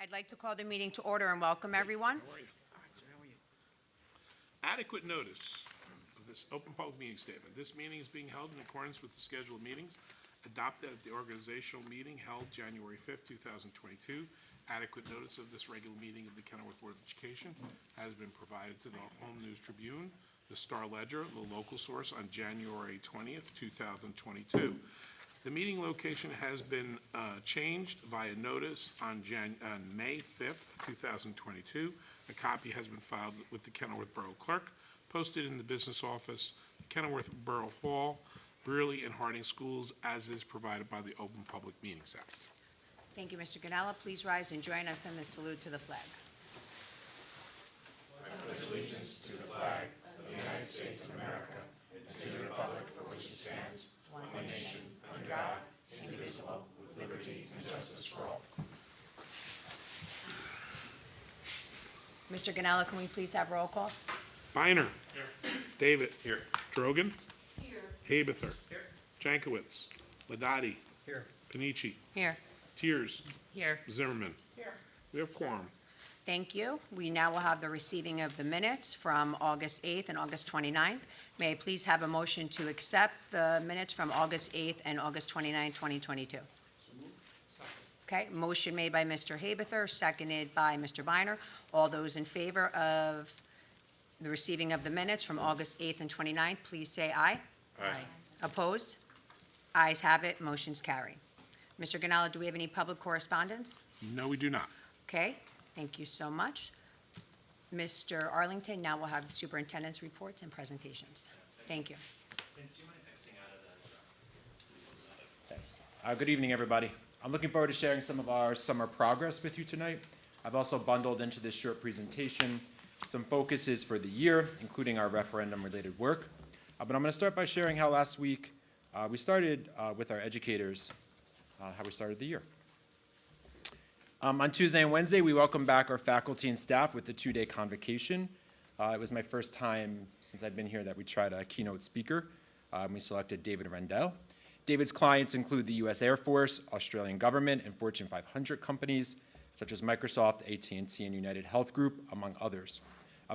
I'd like to call the meeting to order and welcome everyone. How are you? How are you? Adequate notice of this open public meeting statement. This meeting is being held in accordance with the scheduled meetings adopted at the organizational meeting held January 5th, 2022. Adequate notice of this regular meeting of the Kenilworth Board of Education has been provided to the Home News Tribune, the Star Ledger, the local source, on January 20th, 2022. The meeting location has been changed via notice on May 5th, 2022. A copy has been filed with the Kenilworth Borough Clerk, posted in the business office, Kenilworth Borough Hall, Brearley and Harding Schools, as is provided by the Open Public Meetings Act. Thank you, Mr. Ganella. Please rise and join us in the salute to the flag. I pledge allegiance to the flag of the United States of America and to the republic for which it stands, one nation, under God, indivisible, with liberty and justice for all. Mr. Ganella, can we please have roll call? Biner. Here. David. Here. Drogan. Here. Haberther. Here. Jankowitz. Ladati. Here. Panici. Here. Tiers. Here. Zimmerman. Here. We have quorum. Thank you. We now will have the receiving of the minutes from August 8th and August 29th. May I please have a motion to accept the minutes from August 8th and August 29th, 2022? Okay, motion made by Mr. Haberther, seconded by Mr. Biner. All those in favor of the receiving of the minutes from August 8th and 29th, please say aye. Aye. Opposed? Ayes have it, motion's carried. Mr. Ganella, do we have any public correspondence? No, we do not. Okay, thank you so much. Mr. Arlington, now we'll have the superintendent's reports and presentations. Thank you. Vince, do you mind Xing out of that? Thanks. Good evening, everybody. I'm looking forward to sharing some of our summer progress with you tonight. I've also bundled into this short presentation some focuses for the year, including our referendum-related work. But I'm going to start by sharing how last week we started with our educators, how we started the year. On Tuesday and Wednesday, we welcomed back our faculty and staff with the two-day convocation. It was my first time since I've been here that we tried a keynote speaker. We selected David Rendell. David's clients include the U.S. Air Force, Australian government, and Fortune 500 companies, such as Microsoft, AT&T, and United Health Group, among others.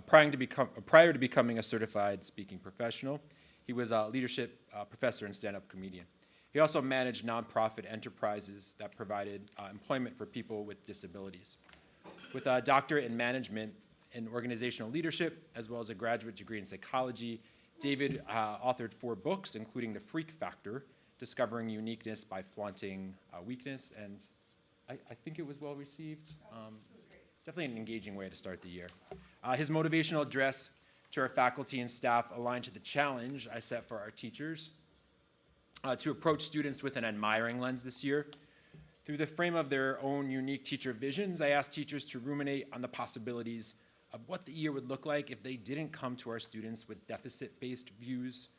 Prior to becoming a certified speaking professional, he was a leadership professor and stand-up comedian. He also managed nonprofit enterprises that provided employment for people with disabilities. With a doctorate in management and organizational leadership, as well as a graduate degree in psychology, David authored 4 books, including The Freak Factor, Discovering Uniqueness by Flaunting Weakness, and I think it was well received. Definitely an engaging way to start the year. His motivational address to our faculty and staff aligned to the challenge I set for our teachers to approach students with an admiring lens this year. Through the frame of their own unique teacher visions, I asked teachers to ruminate on the possibilities of what the year would look like if they didn't come to our students with deficit-based views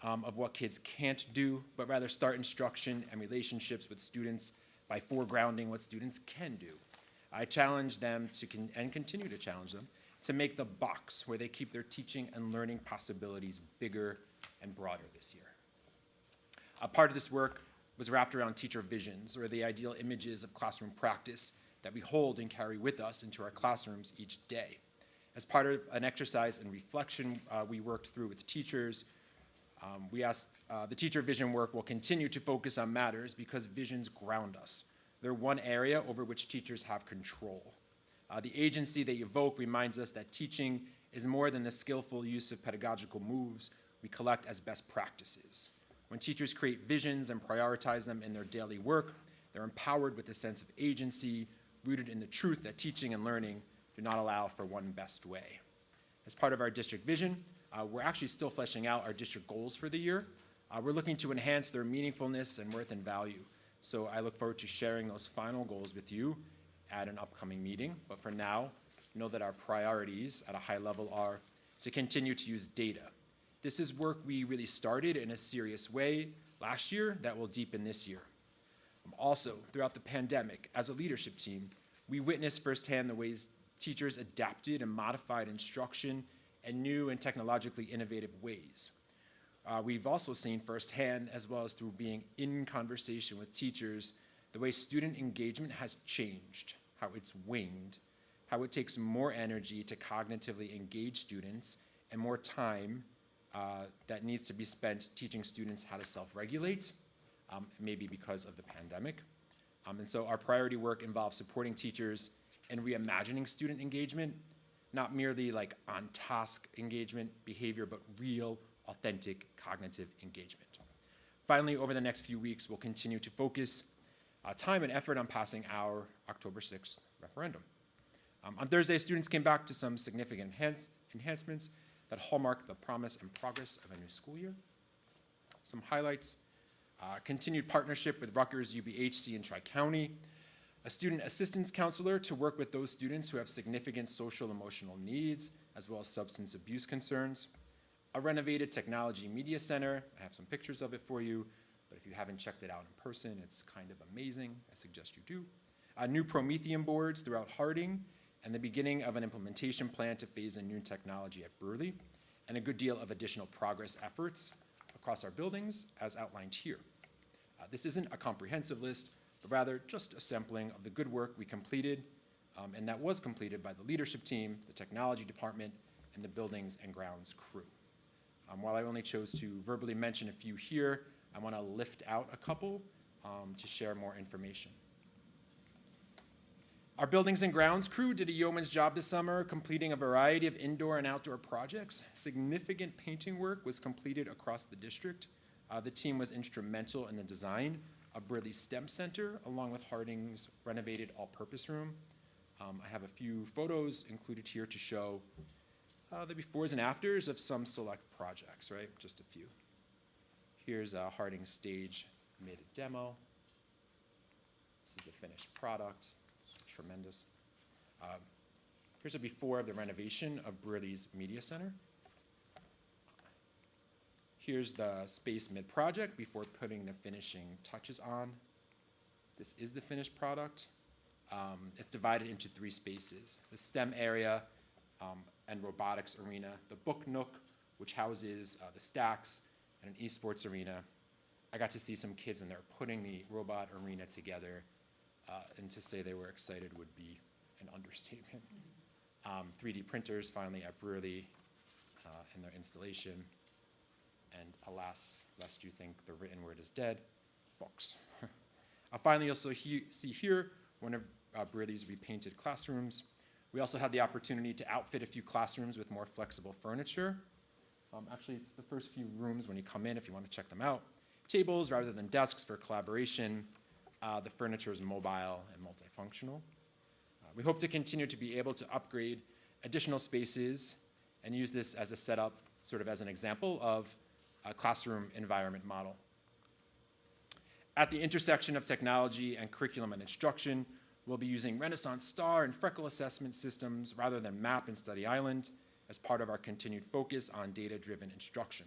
of what kids can't do, but rather start instruction and relationships with students by foregrounding what students can do. I challenged them and continue to challenge them to make the box where they keep their teaching and learning possibilities bigger and broader this year. A part of this work was wrapped around teacher visions, or the ideal images of classroom practice that we hold and carry with us into our classrooms each day. As part of an exercise and reflection we worked through with teachers, we asked the teacher vision work will continue to focus on matters because visions ground us. They're one area over which teachers have control. The agency they evoke reminds us that teaching is more than the skillful use of pedagogical moves we collect as best practices. When teachers create visions and prioritize them in their daily work, they're empowered with a sense of agency rooted in the truth that teaching and learning do not allow for one best way. As part of our district vision, we're actually still fleshing out our district goals for the year. We're looking to enhance their meaningfulness and worth and value. So I look forward to sharing those final goals with you at an upcoming meeting. But for now, know that our priorities at a high level are to continue to use data. This is work we really started in a serious way last year that will deepen this year. Also, throughout the pandemic, as a leadership team, we witnessed firsthand the ways teachers adapted and modified instruction in new and technologically innovative ways. We've also seen firsthand, as well as through being in conversation with teachers, the way student engagement has changed how it's waned, how it takes more energy to cognitively engage students and more time that needs to be spent teaching students how to self-regulate, maybe because of the pandemic. And so our priority work involves supporting teachers in reimagining student engagement, not merely like on-task engagement behavior, but real, authentic cognitive engagement. Finally, over the next few weeks, we'll continue to focus time and effort on passing our October 6th referendum. On Thursday, students came back to some significant enhancements that hallmark the promise and progress of a new school year. Some highlights: continued partnership with Rutgers, UBHC, and Tri-County, a student assistance counselor to work with those students who have significant social emotional needs, as well as substance abuse concerns, a renovated technology media center. I have some pictures of it for you, but if you haven't checked it out in person, it's kind of amazing. I suggest you do. New Promethean boards throughout Harding, and the beginning of an implementation plan to phase in new technology at Burley, and a good deal of additional progress efforts across our buildings as outlined here. This isn't a comprehensive list, but rather just a sampling of the good work we completed, and that was completed by the leadership team, the technology department, and the buildings and grounds crew. While I only chose to verbally mention a few here, I want to lift out a couple to share more information. Our buildings and grounds crew did a yeoman's job this summer, completing a variety of indoor and outdoor projects. Significant painting work was completed across the district. The team was instrumental in the design of Burley STEM Center, along with Harding's renovated all-purpose room. I have a few photos included here to show the befores and afters of some select projects, right? Just a few. Here's Harding stage mid-demo. This is the finished product. It's tremendous. Here's a before of the renovation of Burley's Media Center. Here's the space mid-project before putting the finishing touches on. This is the finished product. It's divided into 3 spaces: the STEM area and robotics arena, the book nook, which houses the stacks, and an esports arena. I got to see some kids when they were putting the robot arena together, and to say they were excited would be an understatement. 3D printers finally at Burley in their installation. And alas, lest you think the written word is dead, books. Finally, you'll also see here one of Burley's repainted classrooms. We also had the opportunity to outfit a few classrooms with more flexible furniture. Actually, it's the first few rooms when you come in if you want to check them out. Tables rather than desks for collaboration. The furniture is mobile and multifunctional. We hope to continue to be able to upgrade additional spaces and use this as a setup, sort of as an example of a classroom environment model. At the intersection of technology and curriculum and instruction, we'll be using Renaissance STAR and Freckle assessment systems rather than MAP and Study Island as part of our continued focus on data-driven instruction.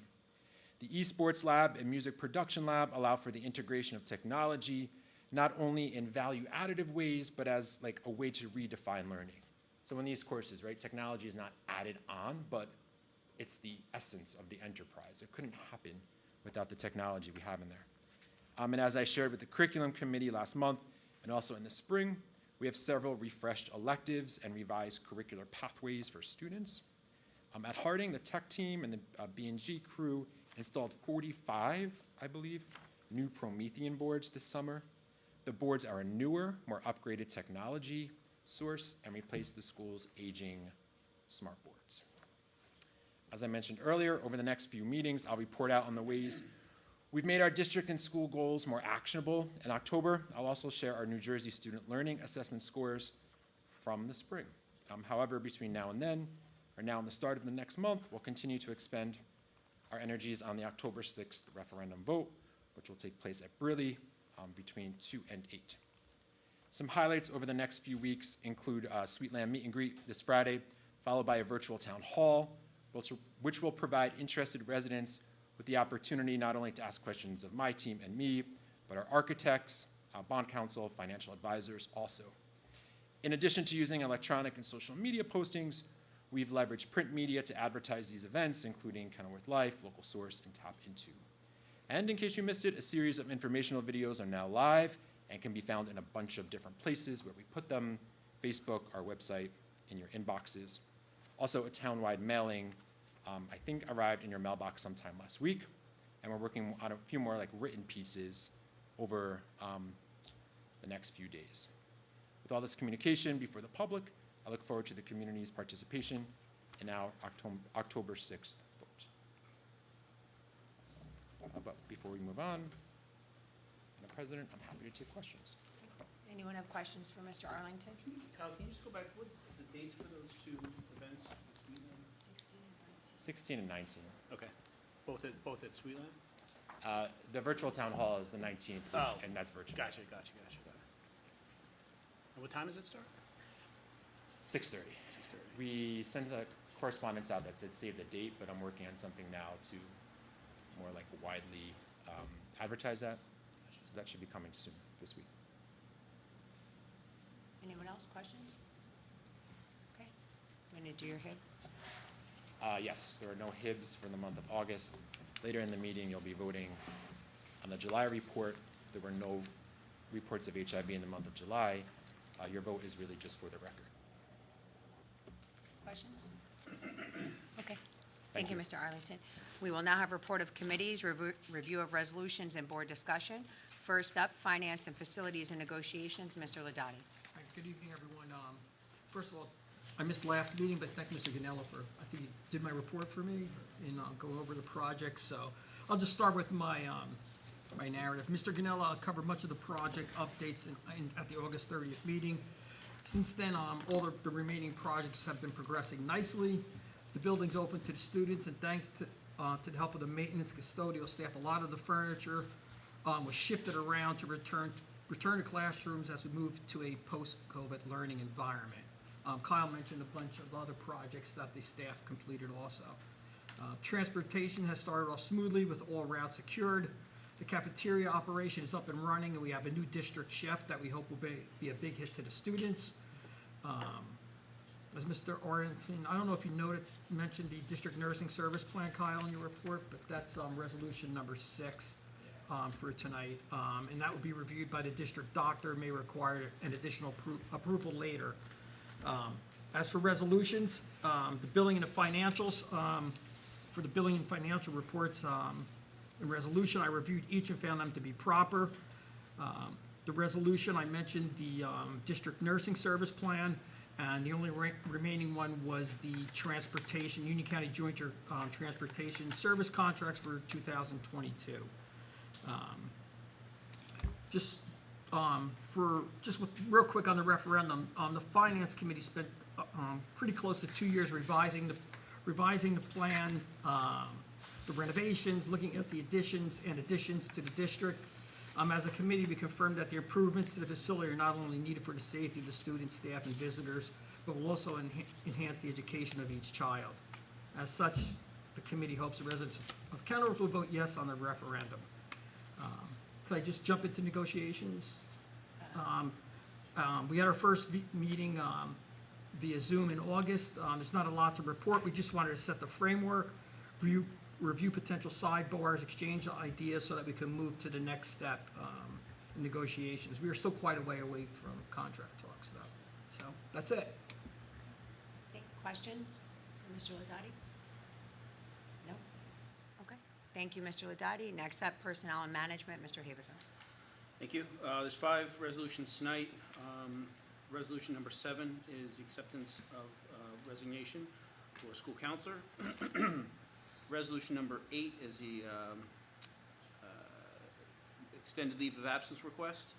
The esports lab and music production lab allow for the integration of technology, not only in value additive ways, but as like a way to redefine learning. So in these courses, right, technology is not added on, but it's the essence of the enterprise. It couldn't happen without the technology we have in there. And as I shared with the curriculum committee last month, and also in the spring, we have several refreshed electives and revised curricular pathways for students. At Harding, the tech team and the B&G crew installed 45, I believe, new Promethean boards this summer. The boards are a newer, more upgraded technology source and replace the school's aging smart boards. As I mentioned earlier, over the next few meetings, I'll report out on the ways we've made our district and school goals more actionable. In October, I'll also share our New Jersey student learning assessment scores from the spring. However, between now and then, or now and the start of the next month, we'll continue to expend our energies on the October 6th referendum vote, which will take place at Burley between 2 and 8. Some highlights over the next few weeks include Sweetland meet and greet this Friday, followed by a virtual town hall, which will provide interested residents with the opportunity not only to ask questions of my team and me, but our architects, bond counsel, financial advisors also. In addition to using electronic and social media postings, we've leveraged print media to advertise these events, including Kenilworth Life, Local Source, and Tap Into. And in case you missed it, a series of informational videos are now live and can be found in a bunch of different places where we put them, Facebook, our website, in your inboxes. Also, a townwide mailing, I think arrived in your mailbox sometime last week, and we're working on a few more like written pieces over the next few days. With all this communication before the public, I look forward to the community's participation in our October 6th vote. But before we move on, Madam President, I'm happy to take questions. Anyone have questions for Mr. Arlington? Kyle, can you just go back, what the dates for those two events at Sweetland? 16 and 19. Okay, both at Sweetland? The virtual town hall is the 19th, Oh. and that's virtual. Gotcha. And what time does it start? 6:30. 6:30. We sent a correspondence out that said save the date, but I'm working on something now to more like widely advertise that. So that should be coming soon this week. Anyone else, questions? Okay, I'm gonna do your hit. Yes, there are no HIBs for the month of August. Later in the meeting, you'll be voting on the July report. There were no reports of HIB in the month of July. Your vote is really just for the record. Questions? Okay. Thank you, Mr. Arlington. We will now have report of committees, review of resolutions, and board discussion. First up, Finance and Facilities and Negotiations, Mr. Ladati. Hi, good evening, everyone. First of all, I missed last meeting, but thank Mr. Ganella for, I think he did my report for me, and I'll go over the project. So I'll just start with my narrative. Mr. Ganella covered much of the project updates at the August 30th meeting. Since then, all the remaining projects have been progressing nicely. The building's open to the students, and thanks to the help of the maintenance custodial staff, a lot of the furniture was shifted around to return to classrooms as we move to a post-COVID learning environment. Kyle mentioned a bunch of other projects that the staff completed also. Transportation has started off smoothly with all routes secured. The cafeteria operation is up and running, and we have a new district chef that we hope will be a big hit to the students. As Mr. Arlington, I don't know if you mentioned the district nursing service plan, Kyle, in your report, but that's resolution number 6 for tonight. And that will be reviewed by the district doctor, may require an additional approval later. As for resolutions, the billing and the financials, for the billing and financial reports in resolution, I reviewed each and found them to be proper. The resolution, I mentioned the district nursing service plan, and the only remaining one was the transportation, Union County Joint Transportation Service contracts for 2022. Real quick on the referendum, the Finance Committee spent pretty close to 2 years revising the plan, the renovations, looking at the additions to the district. As a committee, we confirmed that the improvements to the facility are not only needed for the safety of the students, staff, and visitors, but will also enhance the education of each child. As such, the committee hopes the residents of Kenilworth will vote yes on the referendum. Could I just jump into negotiations? We had our first meeting via Zoom in August. There's not a lot to report. We just wanted to set the framework, review potential sidebars, exchange ideas so that we can move to the next step in negotiations. We are still quite a way away from contract talks, though. So that's it. Okay, questions for Mr. Ladati? No? Okay. Thank you, Mr. Ladati. Next up, Personnel and Management, Mr. Haberthorn. Thank you. There's 5 resolutions tonight. Resolution number 7 is the acceptance of resignation for a school counselor. Resolution number 8 is the extended leave of absence request.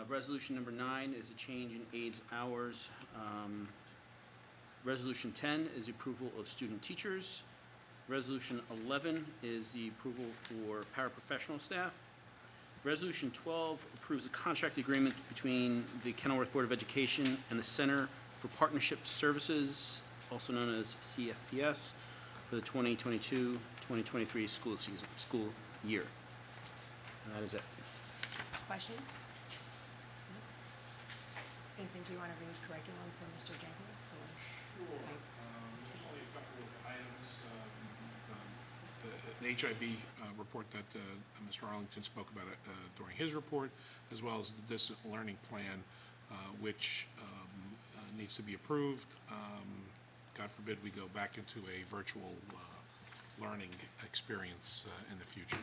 Resolution number 9 is a change in aides hours. Resolution 10 is the approval of student teachers. Resolution 11 is the approval for paraprofessional staff. Resolution 12 approves a contract agreement between the Kenilworth Board of Education and the Center for Partnership Services, also known as CFPS, for the 2022-2023 school year. And that is it. Questions? Vincent, do you want to read curriculum for Mr. Jenkins? or- Sure. There's only a couple of items. The HIB report that Mr. Arlington spoke about during his report, as well as the distant learning plan which needs to be approved. God forbid we go back into a virtual learning experience in the future.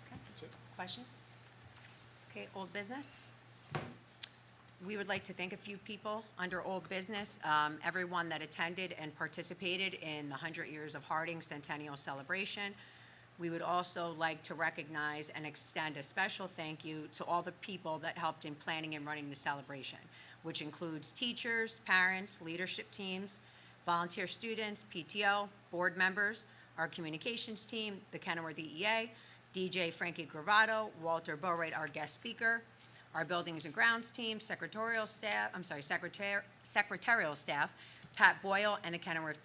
Okay. That's it. Questions? Okay, old business? We would like to thank a few people under old business, everyone that attended and participated in the 100 Years of Harding Centennial Celebration. We would also like to recognize and extend a special thank you to all the people that helped in planning and running the celebration, which includes teachers, parents, leadership teams, volunteer students, PTO, board members, our communications team, the Kenilworth EEA, DJ Frankie Gravato, Walter Bowright, our guest speaker, our buildings and grounds team, secretarial staff, Pat Boyle, and the Kenilworth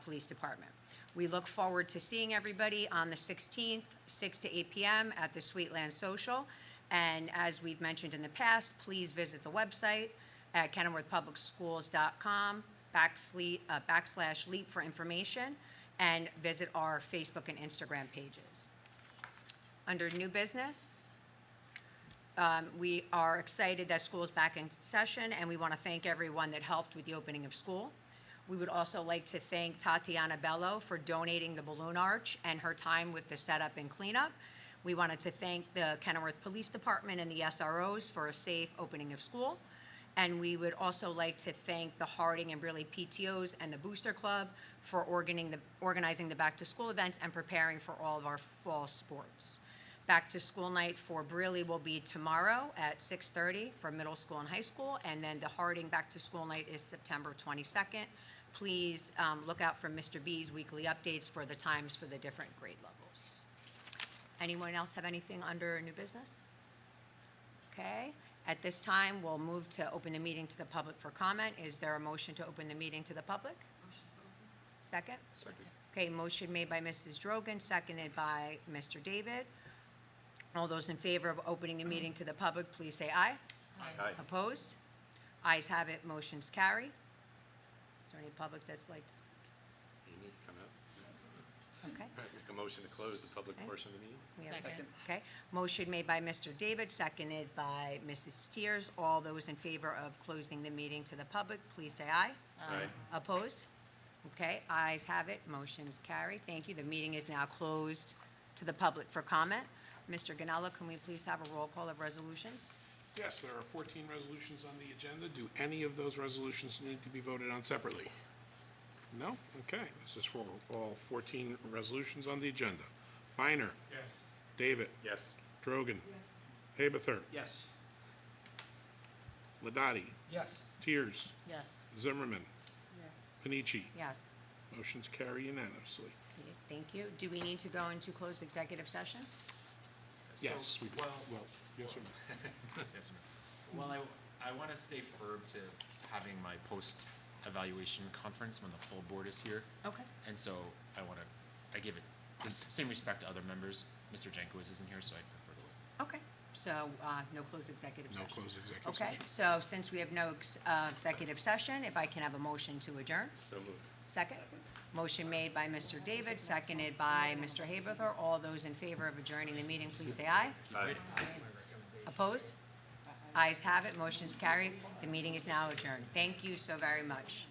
Police Department. We look forward to seeing everybody on the 16th, 6 to 8 p.m. at the Sweetland Social. And as we've mentioned in the past, please visit the website at kenilworthpublicsschools.com/leap for information, and visit our Facebook and Instagram pages. Under new business, we are excited that school is back in session, and we want to thank everyone that helped with the opening of school. We would also like to thank Tatiana Bello for donating the balloon arch and her time with the setup and cleanup. We wanted to thank the Kenilworth Police Department and the SROs for a safe opening of school. And we would also like to thank the Harding and Brearley PTOs and the Booster Club for organizing the back-to-school events and preparing for all of our fall sports. Back to school night for Brearley will be tomorrow at 6:30 for middle school and high school, and then the Harding back to school night is September 22nd. Please look out for Mr. B's weekly updates for the times for the different grade levels. Anyone else have anything under new business? Okay, at this time, we'll move to open the meeting to the public for comment. Is there a motion to open the meeting to the public? Second? Second. Okay, motion made by Mrs. Drogan, seconded by Mr. David. All those in favor of opening the meeting to the public, please say aye. Aye. Opposed? Ayes have it, motion's carry. Is there any public that's like to Amy, come up. speak? Okay. Make a motion to close the public Okay. portion of the meeting. We have- Okay, motion made by Mr. David, seconded by Mrs. Steers. All those in favor of closing the meeting to the public, please say aye. Aye. Opposed? Okay, ayes have it, motion's carried. Thank you. The meeting is now closed to the public for comment. Mr. Ganella, can we please have a roll call of resolutions? Yes, there are 14 resolutions on the agenda. Do any of those resolutions need to be voted on separately? No? Okay, this is for all 14 resolutions on the agenda. Biner. Yes. David. Yes. Drogan. Yes. Haberthur. Yes. Ladati. Yes. Tiers. Yes. Zimmerman. Panici. Yes. Motion's carry unanimously. Thank you. Do we need to go into closed executive session? Yes, we do. Well, Well, yes or no? yes, sir. Well, I want to stay firm to having my post-evaluation conference when the full board is here. Okay. And so I give it the same respect to other members. Mr. Jankowicz isn't here, so I prefer to wait. Okay, so no closed executive No session? closed executive Okay, session. so since we have no executive session, if I can have a motion to adjourn? So moved. Second? Motion made by Mr. David, seconded by Mr. Haberthor. All those in favor of adjourning the meeting, please say aye. Aye. Opposed? Ayes have it, motion's carried. The meeting is now adjourned. Thank you so very much.